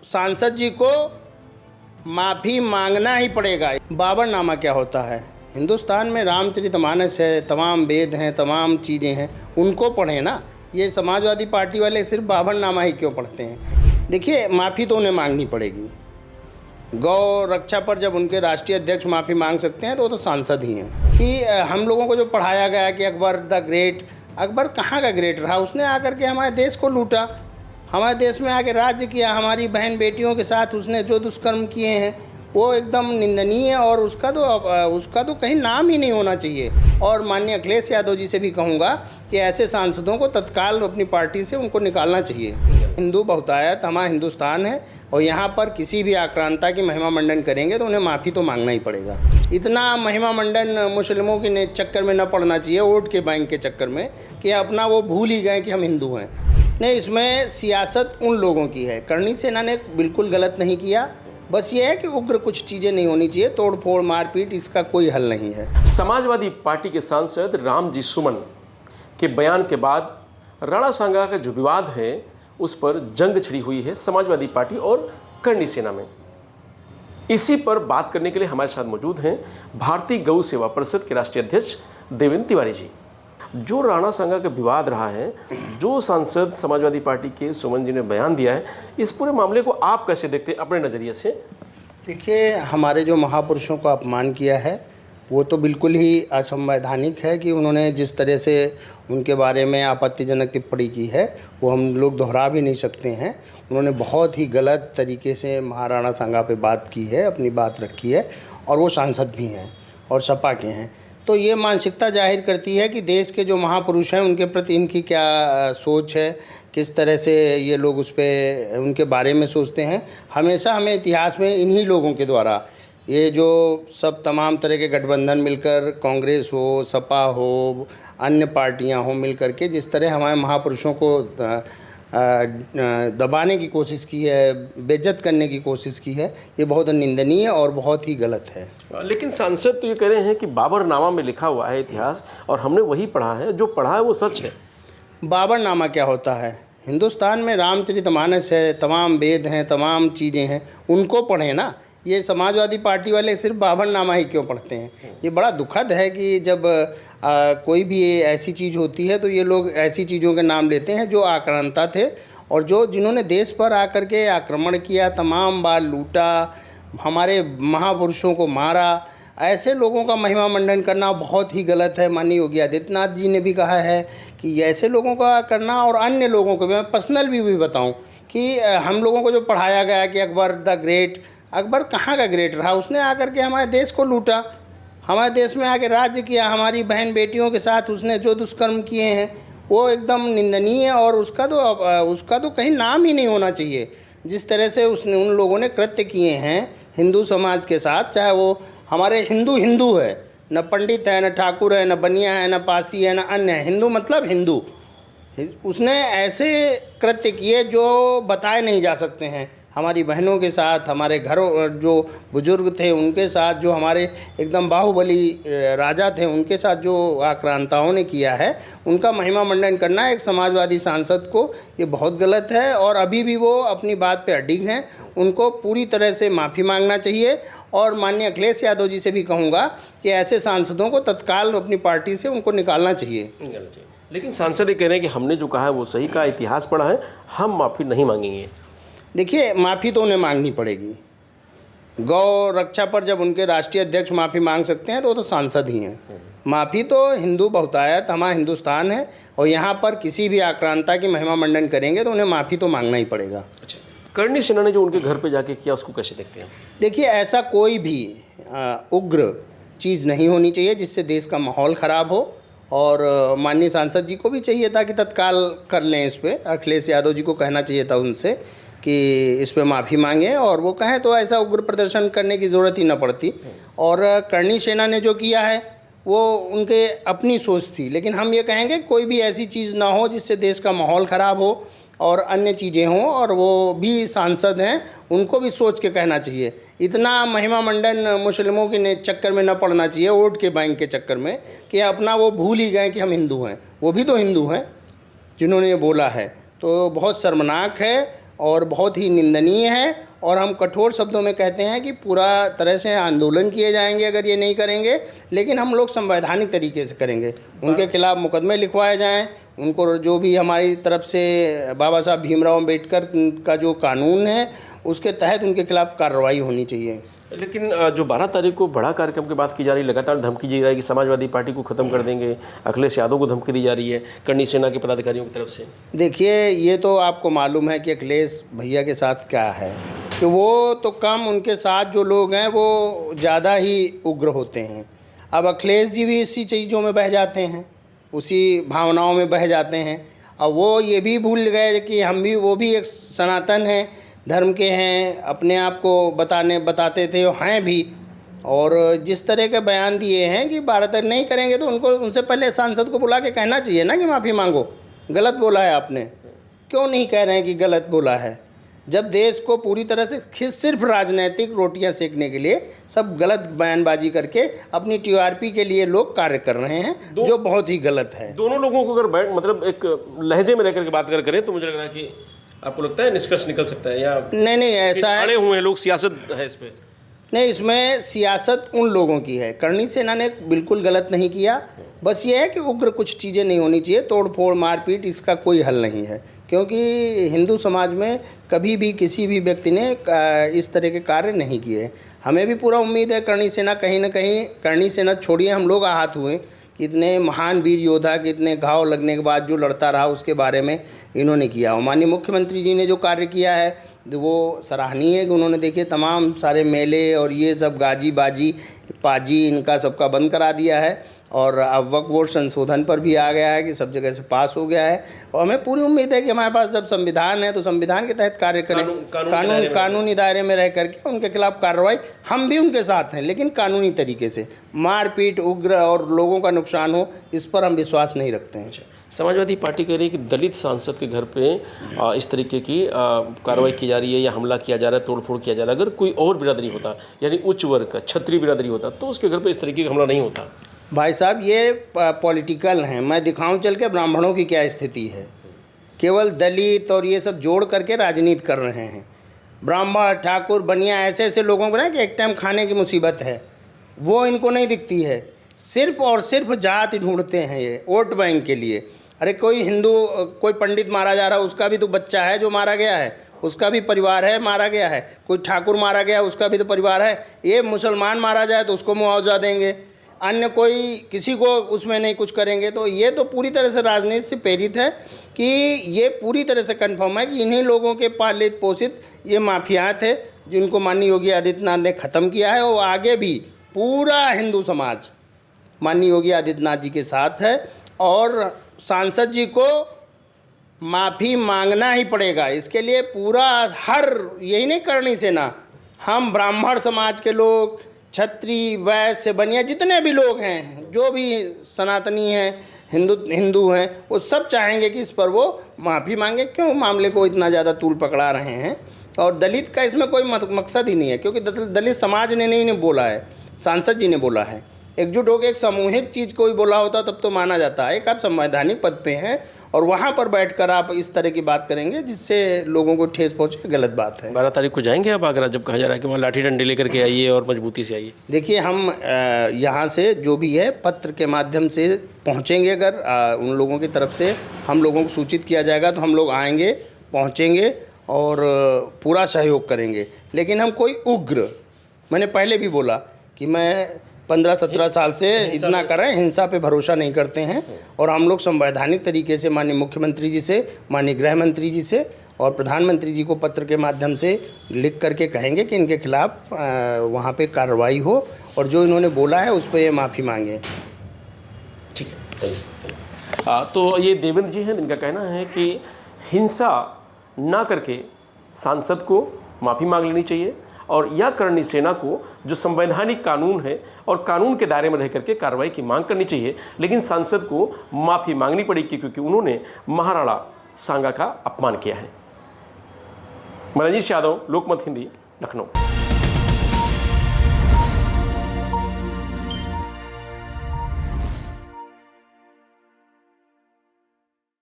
सांसद जी को माफ़ी मांगना ही पड़ेगा। बाबरनामा क्या होता है? हिंदुस्तान में रामचरितमानस है, तमाम वेद हैं, तमाम चीज़ें हैं, उनको पढ़ें ना। ये समाजवादी पार्टी वाले सिर्फ बाबरनामा ही क्यों पढ़ते हैं? देखिए, माफ़ी तो उन्हें मांगनी पड़ेगी। गौ रक्षा पर जब उनके राष्ट्रीय अध्यक्ष माफ़ी मांग सकते हैं तो वो तो सांसद ही हैं। कि हम लोगों को जो पढ़ाया गया कि अकबर द ग्रेट, अकबर कहाँ का ग्रेट रहा? उसने आकर के हमारे देश को लूटा, हमारे देश में आके राज्य किया, हमारी बहन बेटियों के साथ उसने जो दुष्कर्म किए हैं वो एकदम निंदनीय है और उसका तो कहीं नाम ही नहीं होना चाहिए। और माननीय अखिलेश यादव जी से भी कहूँगा कि ऐसे सांसदों को तत्काल अपनी पार्टी से उनको निकालना चाहिए। हिंदू बहुतायत हमारा हिंदुस्तान है और यहाँ पर किसी भी आक्रांता की महिमा मंडन करेंगे तो उन्हें माफ़ी तो मांगना ही पड़ेगा। इतना महिमा मंडन मुस्लिमों के चक्कर में न पड़ना चाहिए, वोट के बैंक के चक्कर में, कि अपना वो भूल ही गए कि हम हिंदू हैं। नहीं, इसमें सियासत उन लोगों की है। करणी सेना ने बिल्कुल गलत नहीं किया, बस ये है कि उग्र कुछ चीज़ें नहीं होनी चाहिए, तोड़ फोड़ मारपीट, इसका कोई हल नहीं है। समाजवादी पार्टी के सांसद रामजी सुमन के बयान के बाद राणा सांगा का जो विवाद है उस पर जंग छिड़ी हुई है समाजवादी पार्टी और करणी सेना में। इसी पर बात करने के लिए हमारे साथ मौजूद हैं भारतीय गौ सेवा परिषद के राष्ट्रीय अध्यक्ष देवेंद्र तिवारी जी। जो राणा सांगा का विवाद रहा है, जो सांसद समाजवादी पार्टी के सुमन जी ने बयान दिया है, इस पूरे मामले को आप कैसे देखते हैं अपने नज़रिए से? देखिए, हमारे जो महापुरुषों का अपमान किया है वो तो बिल्कुल ही असंवैधानिक है कि उन्होंने जिस तरह से उनके बारे में आपत्तिजनक टिप्पणी की है वो हम लोग दोहरा भी नहीं सकते हैं। उन्होंने बहुत ही गलत तरीके से महाराणा सांगा पे बात की है, अपनी बात रखी है, और वो सांसद भी हैं और सपा के हैं। तो ये मानसिकता जाहिर करती है कि देश के जो महापुरुष हैं उनके प्रति इनकी क्या सोच है, किस तरह से ये लोग उस पर उनके बारे में सोचते हैं। हमेशा हमें इतिहास में इन्हीं लोगों के द्वारा ये जो सब तमाम तरह के गठबंधन मिलकर, कांग्रेस हो, सपा हो, अन्य पार्टियां हो, मिल कर के जिस तरह हमारे महापुरुषों को दबाने की कोशिश की है, बेइज्जत करने की कोशिश की है, ये बहुत निंदनीय और बहुत ही गलत है। लेकिन सांसद तो ये कह रहे हैं कि बाबरनामा में लिखा हुआ है इतिहास और हमने वही पढ़ा है, जो पढ़ा है वो सच है। बाबरनामा क्या होता है? हिंदुस्तान में रामचरितमानस है, तमाम वेद हैं, तमाम चीज़ें हैं, उनको पढ़ें ना। ये समाजवादी पार्टी वाले सिर्फ बाबरनामा ही क्यों पढ़ते हैं? ये बड़ा दुखद है कि जब कोई भी ऐसी चीज़ होती है तो ये लोग ऐसी चीज़ों के नाम लेते हैं जो आक्रांता थे और जिन्होंने देश पर आकर के आक्रमण किया, तमाम बार लूटा, हमारे महापुरुषों को मारा। ऐसे लोगों का महिमा मंडन करना बहुत ही गलत है। माननीय योगी आदित्यनाथ जी ने भी कहा है कि ऐसे लोगों का करना, और अन्य लोगों को भी, मैं पर्सनल भी बताऊं कि हम लोगों को जो पढ़ाया गया कि अकबर द ग्रेट, अकबर कहाँ का ग्रेट रहा? उसने आकर के हमारे देश को लूटा, हमारे देश में आके राज्य किया, हमारी बहन बेटियों के साथ उसने जो दुष्कर्म किए हैं वो एकदम निंदनीय है और उसका तो कहीं नाम ही नहीं होना चाहिए। जिस तरह से उन लोगों ने कृत्य किए हैं हिंदू समाज के साथ, चाहे वो हमारे हिंदू है, न पंडित है, न ठाकुर है, न बनिया है, न पासी है, न अन्य है। हिंदू मतलब हिंदू। उसने ऐसे कृत्य किए जो बताए नहीं जा सकते हैं। हमारी बहनों के साथ, हमारे घरों जो बुजुर्ग थे उनके साथ, जो हमारे एकदम बाहुबली राजा थे उनके साथ जो आक्रांताओं ने किया है, उनका महिमा मंडन करना एक समाजवादी सांसद को ये बहुत गलत है। और अभी भी वो अपनी बात पे अडिग हैं, उनको पूरी तरह से माफ़ी मांगना चाहिए। और माननीय अखिलेश यादव जी से भी कहूँगा कि ऐसे सांसदों को तत्काल अपनी पार्टी से उनको निकालना चाहिए। लेकिन सांसद ये कह रहे हैं कि हमने जो कहा है वो सही कहा, इतिहास पढ़ा है, हम माफ़ी नहीं मांगेंगे। देखिए, माफ़ी तो उन्हें मांगनी पड़ेगी। गौ रक्षा पर जब उनके राष्ट्रीय अध्यक्ष माफ़ी मांग सकते हैं तो वो तो सांसद ही हैं। माफ़ी तो हिंदू बहुतायत हमारा हिंदुस्तान है और यहाँ पर किसी भी आक्रांता की महिमा मंडन करेंगे तो उन्हें माफ़ी तो मांगना ही पड़ेगा। अच्छा, करणी सेना ने जो उनके घर पे जाके किया उसको कैसे देखते हैं? देखिए, ऐसा कोई भी उग्र चीज़ नहीं होनी चाहिए जिससे देश का माहौल ख़राब हो। और माननीय सांसद जी को भी चाहिए था कि तत्काल कर लें इस पर। अखिलेश यादव जी को कहना चाहिए था उनसे कि इस पर माफ़ी मांगें, और वो कहें तो ऐसा उग्र प्रदर्शन करने की ज़रूरत ही न पड़ती। और करणी सेना ने जो किया है वो उनके अपनी सोच थी, लेकिन हम ये कहेंगे कोई भी ऐसी चीज़ ना हो जिससे देश का माहौल ख़राब हो और अन्य चीज़ें हों। और वो भी सांसद हैं, उनको भी सोच के कहना चाहिए। इतना महिमा मंडन मुस्लिमों के चक्कर में न पड़ना चाहिए, वोट के बैंक के चक्कर में, कि अपना वो भूल ही गए कि हम हिंदू हैं। वो भी तो हिंदू हैं जिन्होंने ये बोला है। तो बहुत शर्मनाक है और बहुत ही निंदनीय है। और हम कठोर शब्दों में कहते हैं कि पूरा तरह से आंदोलन किए जाएंगे अगर ये नहीं करेंगे, लेकिन हम लोग संवैधानिक तरीके से करेंगे। उनके खिलाफ मुकदमे लिखवाए जाएं, उनको जो भी हमारी तरफ से बाबा साहब भीमराव अम्बेडकर का जो कानून है उसके तहत उनके खिलाफ कार्रवाई होनी चाहिए। लेकिन जो 12 तारीख को बड़ा कार्यक्रम की बात की जा रही है, लगातार धमकी दी जा रही है कि समाजवादी पार्टी को ख़त्म कर देंगे, अखिलेश यादव को धमकी दी जा रही है करनी सेना के पदाधिकारियों की तरफ से। देखिए, ये तो आपको मालूम है कि अखिलेश भैया के साथ क्या है, कि वो तो कम, उनके साथ जो लोग हैं वो ज़्यादा ही उग्र होते हैं। अब अखिलेश जी भी इसी चीज़ों में बह जाते हैं, उसी भावनाओं में बह जाते हैं। अब वो ये भी भूल गए कि वो भी एक सनातन हैं, धर्म के हैं, अपने आप को बताते थे, हैं भी। और जिस तरह के बयान दिए हैं कि भारत नहीं करेंगे, तो उनसे पहले सांसद को बुला के कहना चाहिए ना कि माफ़ी मांगो, गलत बोला है आपने। क्यों नहीं कह रहे हैं कि गलत बोला है, जब देश को पूरी तरह से सिर्फ राजनीतिक रोटियां सेकने के लिए सब गलत बयानबाजी करके अपनी टीआरपी के लिए लोग कार्य कर रहे हैं, जो बहुत ही गलत है। दोनों लोगों को अगर मतलब एक लहजे में रहकर के बात करें तो मुझे लग रहा है कि आपको लगता है निष्कर्ष निकल सकता है, या नहीं ऐसा है, अड़े हुए हैं लोग, सियासत है इस पे। नहीं, इसमें सियासत उन लोगों की है। करणी सेना ने बिल्कुल गलत नहीं किया, बस ये है कि उग्र कुछ चीज़ें नहीं होनी चाहिए, तोड़ फोड़ मारपीट, इसका कोई हल नहीं है। क्योंकि हिंदू समाज में कभी भी किसी भी व्यक्ति ने इस तरह के कार्य नहीं किए। हमें भी पूरा उम्मीद है करणी सेना कहीं ना कहीं, करणी सेना छोड़िए, हम लोग आहत हुए, कितने महान वीर योद्धा, कितने घाव लगने के बाद जो लड़ता रहा, उसके बारे में इन्होंने किया। और माननीय मुख्यमंत्री जी ने जो कार्य किया है वो सराहनीय है कि उन्होंने देखिए तमाम सारे मेले और ये सब गाजी बाजी पाजी इनका सबका बंद करा दिया है। और अब वक्फ बोर्ड संशोधन पर भी आ गया है कि सब जगह से पास हो गया है। और हमें पूरी उम्मीद है कि हमारे पास जब संविधान है तो संविधान के तहत कार्य करें, कानूनी दायरे में रह करके उनके खिलाफ कार्रवाई। हम भी उनके साथ हैं, लेकिन कानूनी तरीके से। मारपीट, उग्र और लोगों का नुकसान हो, इस पर हम विश्वास नहीं रखते हैं। समाजवादी पार्टी कह रही है कि दलित सांसद के घर पे इस तरीके की कार्रवाई की जा रही है या हमला किया जा रहा है, तोड़फोड़ किया जा रहा है। अगर कोई और बिरादरी होता, यानी उच्च वर्ग का, क्षत्रिय बिरादरी होता, तो उसके घर पे इस तरीके का हमला नहीं होता। भाई साहब, ये पॉलिटिकल हैं। मैं दिखाऊं चल के ब्राह्मणों की क्या स्थिति है। केवल दलित और ये सब जोड़ करके राजनीति कर रहे हैं। ब्राह्मण, ठाकुर, बनिया, ऐसे ऐसे लोगों को ना कि एक टाइम खाने की मुसीबत है, वो इनको नहीं दिखती है। सिर्फ और सिर्फ जाति ढूंढते हैं ये वोट बैंक के लिए। अरे कोई हिंदू, कोई पंडित मारा जा रहा है, उसका भी तो बच्चा है जो मारा गया है, उसका भी परिवार है, मारा गया है। कोई ठाकुर मारा गया, उसका भी तो परिवार है। ये मुसलमान मारा जाए तो उसको मुआवजा देंगे, अन्य कोई किसी को उसमें नहीं कुछ करेंगे। तो ये तो पूरी तरह से राजनीति से प्रेरित है कि ये पूरी तरह से कन्फर्म है कि इन्हीं लोगों के पालित पोषित ये माफिया थे, जिनको माननीय योगी आदित्यनाथ ने ख़त्म किया है। और आगे भी पूरा हिंदू समाज माननीय योगी आदित्यनाथ जी के साथ है। और सांसद जी को माफ़ी मांगना ही पड़ेगा। इसके लिए पूरा यही नहीं करणी सेना, हम ब्राह्मण समाज के लोग, क्षत्रिय, वैश्य, बनिया, जितने भी लोग हैं, जो भी सनातनी हैं, हिंदू हैं, वो सब चाहेंगे कि इस पर वो माफ़ी मांगे। क्यों मामले को इतना ज़्यादा तूल पकड़ा रहे हैं। और दलित का इसमें कोई मकसद ही नहीं है, क्योंकि दलित समाज ने नहीं बोला है, सांसद जी ने बोला है। एकजुट होकर एक सामूहिक चीज़ कोई बोला होता तब तो माना जाता है। एक आप संवैधानिक पद पे हैं और वहाँ पर बैठकर आप इस तरह की बात करेंगे जिससे लोगों को ठेस पहुँचे, गलत बात है। 12 तारीख को जाएंगे आप आगरा, जब कहा जा रहा है कि वहाँ लाठी डंडे लेकर के आइए और मजबूती से आइए। देखिए, हम यहाँ से जो भी है पत्र के माध्यम से पहुँचेंगे। अगर उन लोगों की तरफ से हम लोगों को सूचित किया जाएगा तो हम लोग आएंगे, पहुँचेंगे और पूरा सहयोग करेंगे। लेकिन हम कोई उग्र, मैंने पहले भी बोला कि मैं 15-17 साल से इतना कर रहे हैं, हिंसा पे भरोसा नहीं करते हैं। और हम लोग संवैधानिक तरीके से माननीय मुख्यमंत्री जी से, माननीय गृह मंत्री जी से और प्रधानमंत्री जी को पत्र के माध्यम से लिख करके कहेंगे कि इनके खिलाफ वहाँ पे कार्रवाई हो और जो इन्होंने बोला है उस पर ये माफ़ी मांगे। ठीक है। तो ये देवेंद्र जी हैं, इनका कहना है कि हिंसा ना करके सांसद को माफ़ी मांग लेनी चाहिए और या करणी सेना को जो संवैधानिक कानून है और कानून के दायरे में रह करके कार्रवाई की मांग करनी चाहिए। लेकिन सांसद को माफ़ी मांगनी पड़ेगी क्योंकि उन्होंने महाराणा सांगा का अपमान किया है। मनजीत यादव, लोकमत हिंदी, लखनऊ।